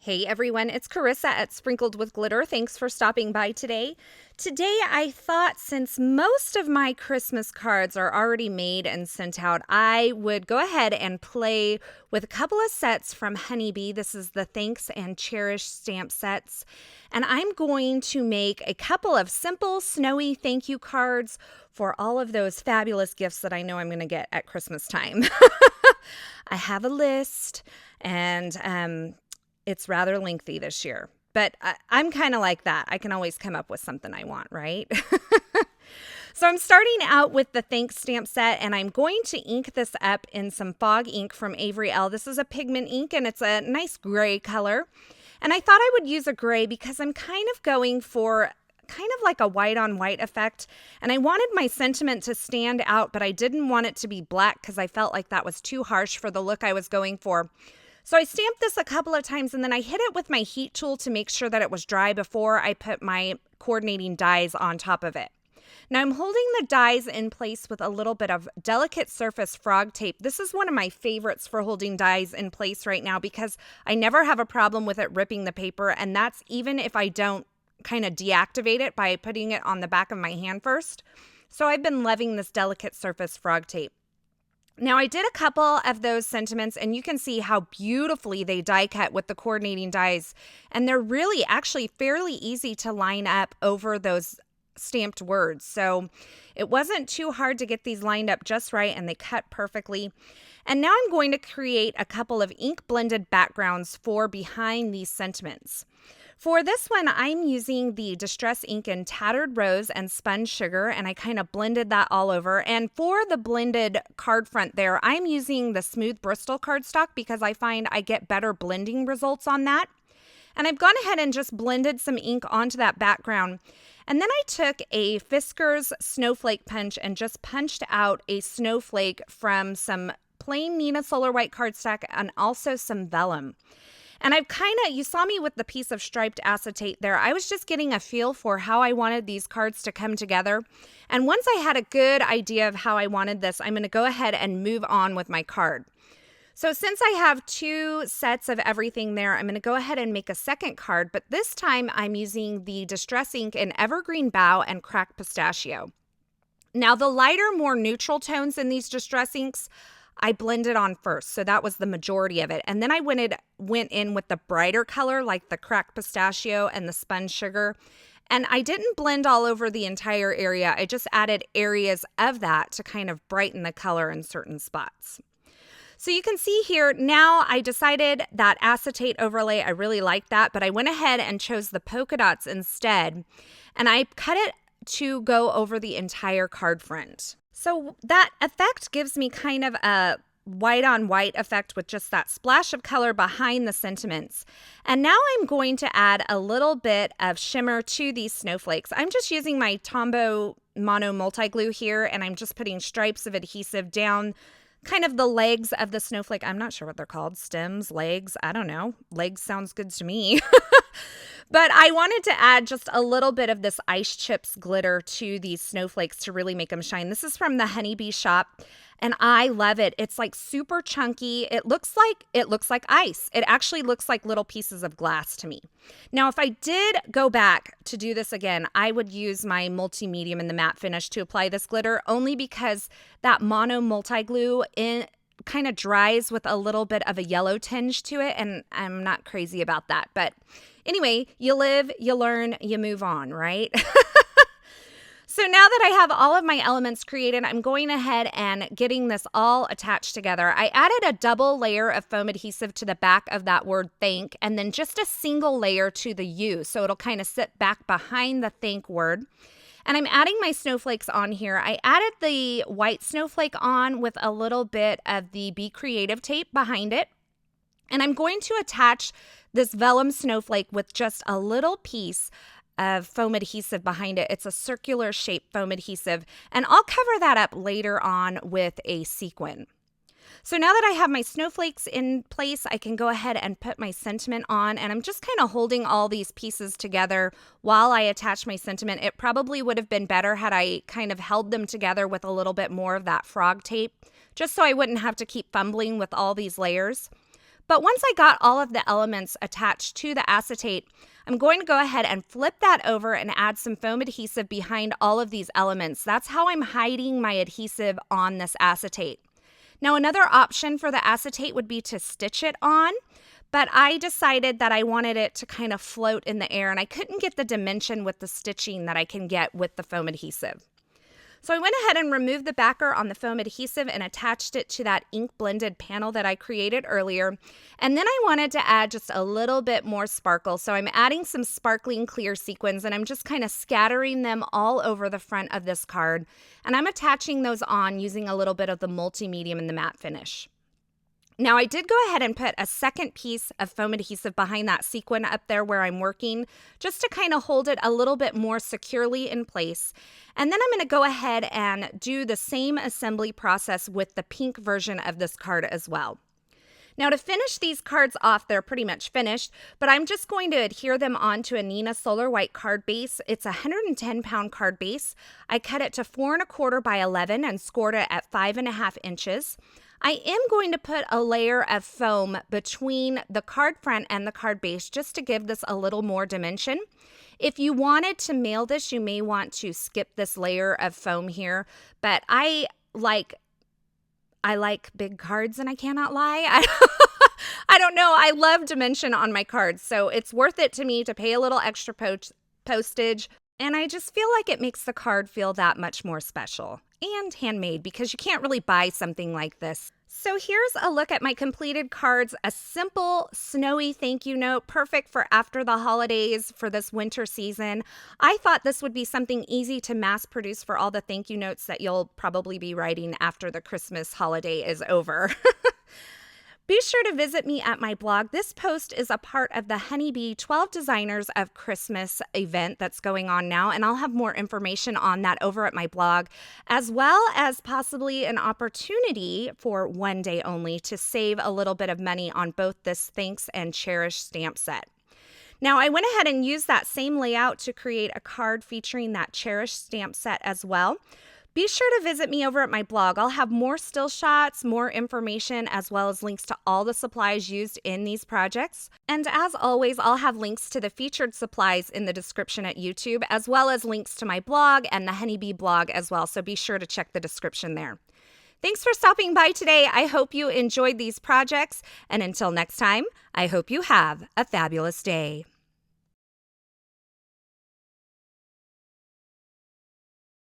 Hey everyone, it's Carissa at Sprinkled with Glitter. Thanks for stopping by today. Today I thought since most of my Christmas cards are already made and sent out, I would go ahead and play with a couple of sets from Honeybee. This is the Thanks and Cherish stamp sets. And I'm going to make a couple of simple, snowy thank you cards for all of those fabulous gifts that I know I'm going to get at Christmas time. I have a list and it's rather lengthy this year, but I'm kind of like that. I can always come up with something I want, right? So I'm starting out with the Thanks stamp set, and I'm going to ink this up in some fog ink from Avery Elle. This is a pigment ink, and it's a nice gray color. And I thought I would use a gray because I'm kind of going for kind of like a white on white effect. And I wanted my sentiment to stand out, but I didn't want it to be black because I felt like that was too harsh for the look I was going for. So I stamped this a couple of times and then I hit it with my heat tool to make sure that it was dry before I put my coordinating dies on top of it. Now I'm holding the dies in place with a little bit of delicate surface frog tape. This is one of my favorites for holding dies in place right now because I never have a problem with it ripping the paper, and that's even if I don't kind of deactivate it by putting it on the back of my hand first. So I've been loving this delicate surface frog tape. Now I did a couple of those sentiments and you can see how beautifully they die cut with the coordinating dies, and they're really actually fairly easy to line up over those stamped words. So it wasn't too hard to get these lined up just right, and they cut perfectly. And now I'm going to create a couple of ink blended backgrounds for behind these sentiments. For this one, I'm using the Distress ink in Tattered Rose and Spun Sugar, and I kind of blended that all over. And for the blended card front there, I'm using the Smooth Bristol cardstock because I find I get better blending results on that. And I've gone ahead and just blended some ink onto that background. And then I took a Fiskars Snowflake punch and just punched out a snowflake from some plain Neenah Solar White cardstock and also some vellum. And I've you saw me with the piece of striped acetate there. I was just getting a feel for how I wanted these cards to come together. And once I had a good idea of how I wanted this, I'm going to go ahead and move on with my card. So since I have two sets of everything there, I'm going to go ahead and make a second card, but this time I'm using the Distress ink in Evergreen Bough and Cracked Pistachio. Now the lighter, more neutral tones in these Distress inks, I blended on first, so that was the majority of it. And then I went in with the brighter color like the Cracked Pistachio and the Spun Sugar. And I didn't blend all over the entire area. I just added areas of that to kind of brighten the color in certain spots. So you can see here, now I decided that acetate overlay, I really like that, but I went ahead and chose the polka dots instead, and I cut it to go over the entire card front. So that effect gives me kind of a white on white effect with just that splash of color behind the sentiments. And now I'm going to add a little bit of shimmer to these snowflakes. I'm just using my Tombow Mono Multi-Glue here, and I'm just putting stripes of adhesive down kind of the legs of the snowflake. I'm not sure what they're called. Stems, legs, I don't know. Legs sounds good to me. But I wanted to add just a little bit of this ice chips glitter to these snowflakes to really make them shine. This is from the Honeybee shop, and I love it. It's like super chunky. It looks like ice. It actually looks like little pieces of glass to me. Now, if I did go back to do this again, I would use my multi-medium in the matte finish to apply this glitter, only because that Mono Multi-Glue kind of dries with a little bit of a yellow tinge to it, and I'm not crazy about that. But anyway, you live, you learn, you move on, right? So now that I have all of my elements created, I'm going ahead and getting this all attached together. I added a double layer of foam adhesive to the back of that word thank, and then just a single layer to the U, so it'll kind of sit back behind the thank word. And I'm adding my snowflakes on here. I added the white snowflake on with a little bit of the Be Creative tape behind it. And I'm going to attach this vellum snowflake with just a little piece of foam adhesive behind it. It's a circular shaped foam adhesive, and I'll cover that up later on with a sequin. So now that I have my snowflakes in place, I can go ahead and put my sentiment on, and I'm just kind of holding all these pieces together while I attach my sentiment. It probably would have been better had I kind of held them together with a little bit more of that frog tape, just so I wouldn't have to keep fumbling with all these layers. But once I got all of the elements attached to the acetate, I'm going to go ahead and flip that over and add some foam adhesive behind all of these elements. That's how I'm hiding my adhesive on this acetate. Now, another option for the acetate would be to stitch it on, but I decided that I wanted it to kind of float in the air, and I couldn't get the dimension with the stitching that I can get with the foam adhesive. So I went ahead and removed the backer on the foam adhesive and attached it to that ink blended panel that I created earlier. And then I wanted to add just a little bit more sparkle. So I'm adding some sparkling clear sequins, and I'm just kind of scattering them all over the front of this card. And I'm attaching those on using a little bit of the multi-medium and the matte finish. Now, I did go ahead and put a second piece of foam adhesive behind that sequin up there where I'm working, just to kind of hold it a little bit more securely in place. And then I'm going to go ahead and do the same assembly process with the pink version of this card as well. Now, to finish these cards off, they're pretty much finished, but I'm just going to adhere them onto a Neenah Solar White card base. It's a 110-pound card base. I cut it to 4 1/4 by 11 and scored it at 5.5 inches. I am going to put a layer of foam between the card front and the card base just to give this a little more dimension. If you wanted to mail this, you may want to skip this layer of foam here, but I like big cards, and I cannot lie. I don't know. I love dimension on my cards, so it's worth it to me to pay a little extra postage, and I just feel like it makes the card feel that much more special and handmade, because you can't really buy something like this. So here's a look at my completed cards, a simple snowy thank you note, perfect for after the holidays for this winter season. I thought this would be something easy to mass produce for all the thank you notes that you'll probably be writing after the Christmas holiday is over. Be sure to visit me at my blog. This post is a part of the Honeybee 12 Designers of Christmas event that's going on now, and I'll have more information on that over at my blog, as well as possibly an opportunity for one day only to save a little bit of money on both this Thanks and Cherish stamp set. Now, I went ahead and used that same layout to create a card featuring that Cherish stamp set as well. Be sure to visit me over at my blog. I'll have more still shots, more information, as well as links to all the supplies used in these projects. And as always, I'll have links to the featured supplies in the description at YouTube, as well as links to my blog and the Honeybee blog as well. So be sure to check the description there. Thanks for stopping by today. I hope you enjoyed these projects. And until next time, I hope you have a fabulous day.